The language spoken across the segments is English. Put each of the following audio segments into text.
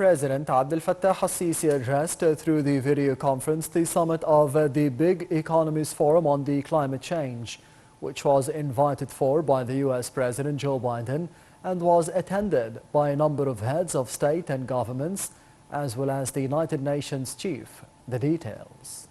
President Abdel Fattah al-Sisi addressed through the video conference the summit of the Big Economies Forum on the climate change, which was invited for by the U.S. President Joe Biden and was attended by a number of heads of state and governments, as well as the United Nations chief. The details.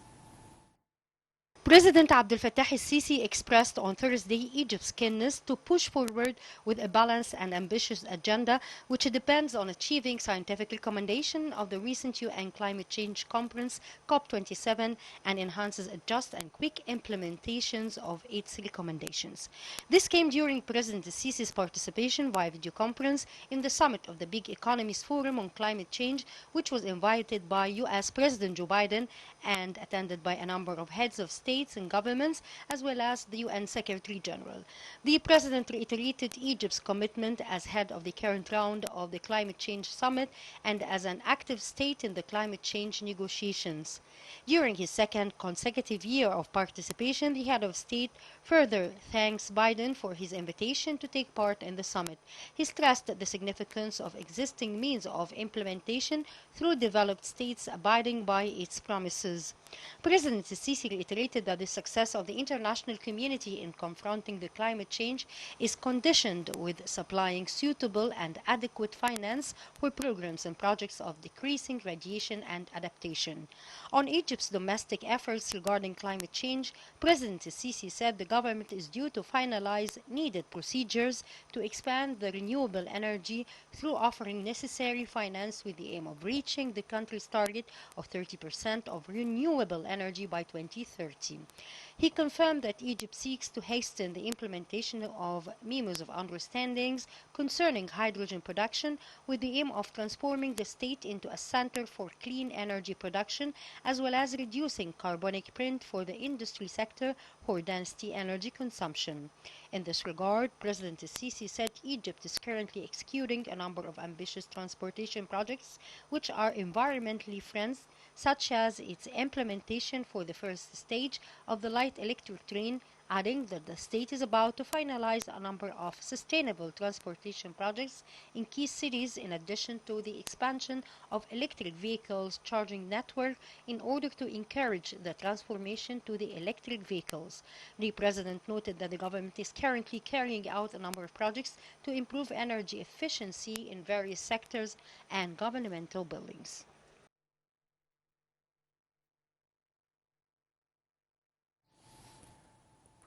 President Abdel Fattah al-Sisi expressed on Thursday Egypt's keenness to push forward with a balanced and ambitious agenda which depends on achieving scientific recommendation of the recent UN Climate Change Conference COP27 and enhances a just and quick implementations of its recommendations. This came during President al-Sisi's participation via video conference in the summit of the Big Economies Forum on Climate Change, which was invited by U.S. President Joe Biden and attended by a number of heads of state and governments, as well as the UN Secretary General. The President reiterated Egypt's commitment as head of the current round of the Climate Change Summit and as an active state in the climate change negotiations. During his second consecutive year of participation, the head of state further thanks Biden for his invitation to take part in the summit. He stressed the significance of existing means of implementation through developed states abiding by its promises. President al-Sisi reiterated that the success of the international community in confronting the climate change is conditioned with supplying suitable and adequate finance for programs and projects of decreasing radiation and adaptation. On Egypt's domestic efforts regarding climate change, President al-Sisi said the government is due to finalize needed procedures to expand the renewable energy through offering necessary finance with the aim of reaching the country's target of 30% of renewable energy by 2030. He confirmed that Egypt seeks to hasten the implementation of memos of understandings concerning hydrogen production with the aim of transforming the state into a center for clean energy production, as well as reducing carbonic print for the industry sector for density energy consumption. In this regard, President al-Sisi said Egypt is currently executing a number of ambitious transportation projects which are environmentally friendly, such as its implementation for the first stage of the light electric train, adding that the state is about to finalize a number of sustainable transportation projects in key cities in addition to the expansion of electric vehicles charging network in order to encourage the transformation to the electric vehicles. The president noted that the government is currently carrying out a number of projects to improve energy efficiency in various sectors and governmental buildings.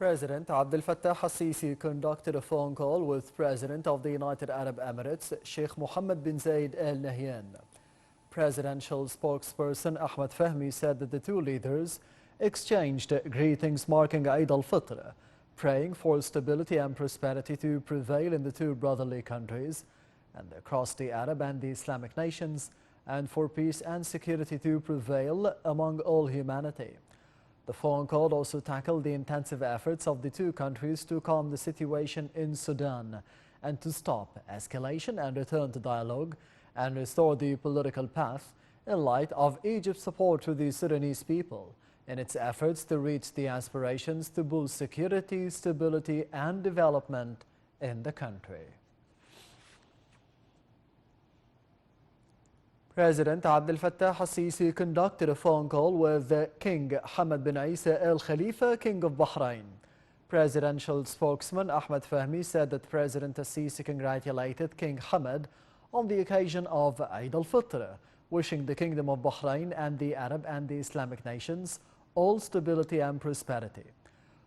President Abdel Fattah al-Sisi conducted a phone call with President of the United Arab Emirates, Sheikh Mohammed bin Zayed Al Nahyan. Presidential spokesperson Ahmed Fahmy said that the two leaders exchanged greetings marking Eid al-Fitr, praying for stability and prosperity to prevail in the two brotherly countries and across the Arab and the Islamic nations, and for peace and security to prevail among all humanity. The phone call also tackled the intensive efforts of the two countries to calm the situation in Sudan and to stop escalation and return to dialogue and restore the political path in light of Egypt's support to the Sudanese people in its efforts to reach the aspirations to boost security, stability and development in the country. President Abdel Fattah al-Sisi conducted a phone call with King Hamad bin Isa Al Khalifa, King of Bahrain. Presidential spokesman Ahmed Fahmy said that President al-Sisi congratulated King Hamad on the occasion of Eid al-Fitr, wishing the Kingdom of Bahrain and the Arab and the Islamic nations all stability and prosperity.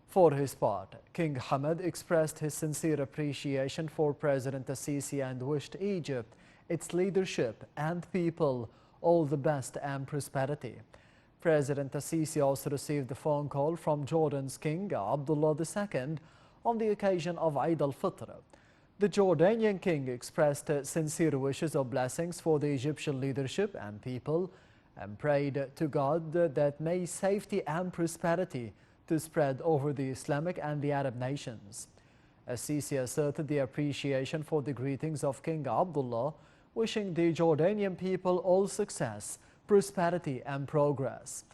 For his part, King Hamad expressed his sincere appreciation for President al-Sisi and wished Egypt, its leadership and people all the best and prosperity. President al-Sisi also received a phone call from Jordan's King Abdullah II on the occasion of Eid al-Fitr. The Jordanian king expressed sincere wishes of blessings for the Egyptian leadership and people and prayed to God that may safety and prosperity to spread over the Islamic and the Arab nations. Al-Sisi asserted the appreciation for the greetings of King Abdullah, wishing the Jordanian people all success, prosperity and progress.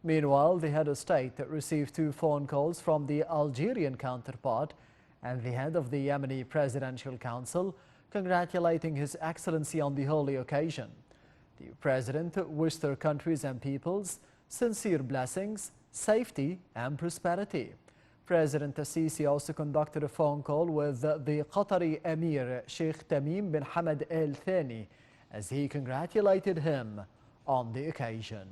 Meanwhile, the head of state received two phone calls from the Algerian counterpart and the head of the Yemeni Presidential Council, congratulating His Excellency on the holy occasion. The president wished their countries and peoples sincere blessings, safety and prosperity. President Sisi also conducted a phone call with the Qatari Emir Sheikh Tamim bin Hamad Al Thani as he congratulated him on the occasion.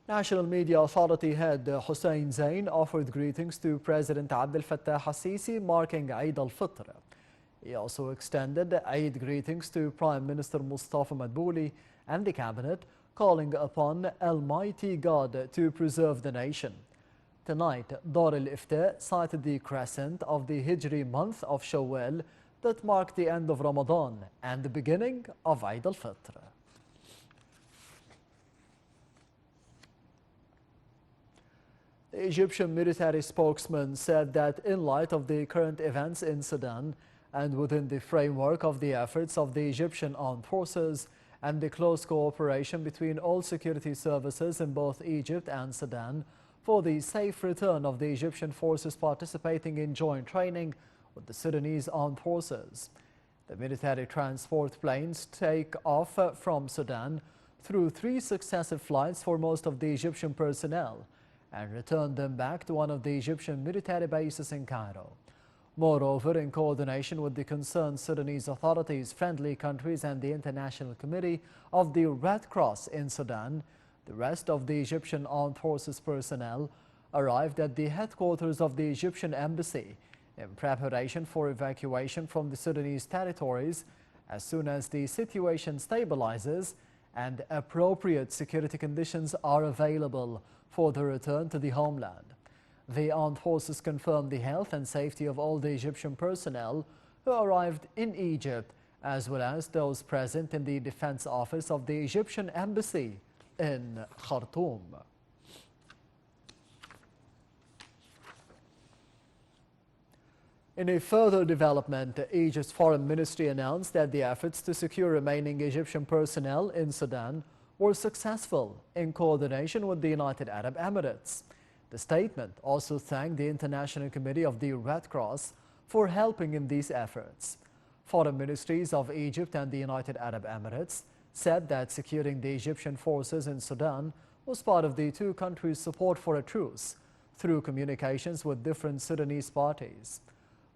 National Media Authority head Hussein Zain offered greetings to President Abdel Fattah al-Sisi marking Eid al-Fitr. He also extended Eid greetings to Prime Minister Mustafa Madbouli and the cabinet, calling upon Almighty God to preserve the nation. Tonight, Dar al-Ifta cited the crescent of the Hijri month of Shawwal that marked the end of Ramadan and the beginning of Eid al-Fitr. The Egyptian military spokesman said that in light of the current events in Sudan and within the framework of the efforts of the Egyptian armed forces and the close cooperation between all security services in both Egypt and Sudan for the safe return of the Egyptian forces participating in joint training with the Sudanese armed forces. The military transport planes take off from Sudan through 3 successive flights for most of the Egyptian personnel and return them back to one of the Egyptian military bases in Cairo. Moreover, in coordination with the concerned Sudanese authorities, friendly countries and the International Committee of the Red Cross in Sudan, the rest of the Egyptian Armed Forces personnel arrived at the headquarters of the Egyptian Embassy in preparation for evacuation from the Sudanese territories as soon as the situation stabilizes and appropriate security conditions are available for the return to the homeland. The armed forces confirmed the health and safety of all the Egyptian personnel who arrived in Egypt, as well as those present in the defense office of the Egyptian embassy in Khartoum. In a further development, Egypt's foreign ministry announced that the efforts to secure remaining Egyptian personnel in Sudan were successful in coordination with the United Arab Emirates. The statement also thanked the International Committee of the Red Cross for helping in these efforts. Foreign ministries of Egypt and the United Arab Emirates said that securing the Egyptian forces in Sudan was part of the 2 countries' support for a truce through communications with different Sudanese parties.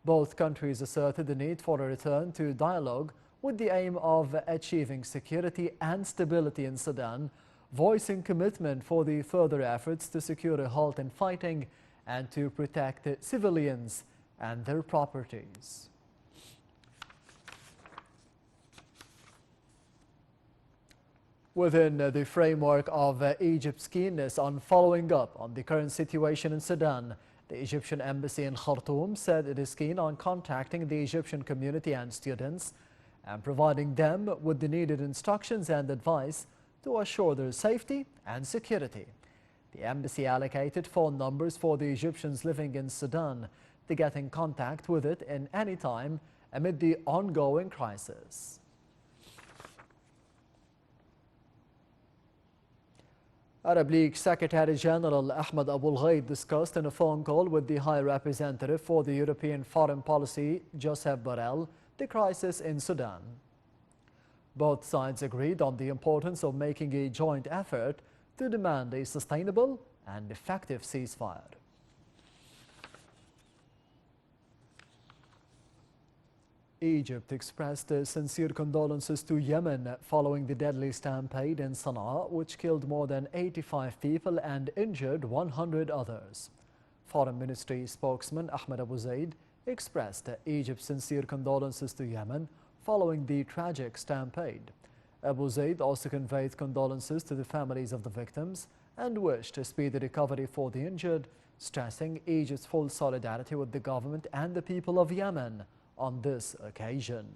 Both countries asserted the need for a return to dialogue with the aim of achieving security and stability in Sudan, voicing commitment for the further efforts to secure a halt in fighting and to protect civilians and their properties. Within the framework of Egypt's keenness on following up on the current situation in Sudan, the Egyptian embassy in Khartoum said it is keen on contacting the Egyptian community and students and providing them with the needed instructions and advice to assure their safety and security. The embassy allocated phone numbers for the Egyptians living in Sudan to get in contact with it in any time amid the ongoing crisis. Arab League Secretary General Ahmed Abul Ghaid discussed in a phone call with the High Representative for the European Foreign Policy, Josep Borrell, the crisis in Sudan. Both sides agreed on the importance of making a joint effort to demand a sustainable and effective ceasefire. Egypt expressed sincere condolences to Yemen following the deadly stampede in Sana'a, which killed more than 85 people and injured 100 others. Foreign Ministry spokesman Ahmed Abu Zaid expressed Egypt's sincere condolences to Yemen following the tragic stampede. Abu Zaid also conveyed condolences to the families of the victims and wished a speedy recovery for the injured, stressing Egypt's full solidarity with the government and the people of Yemen on this occasion.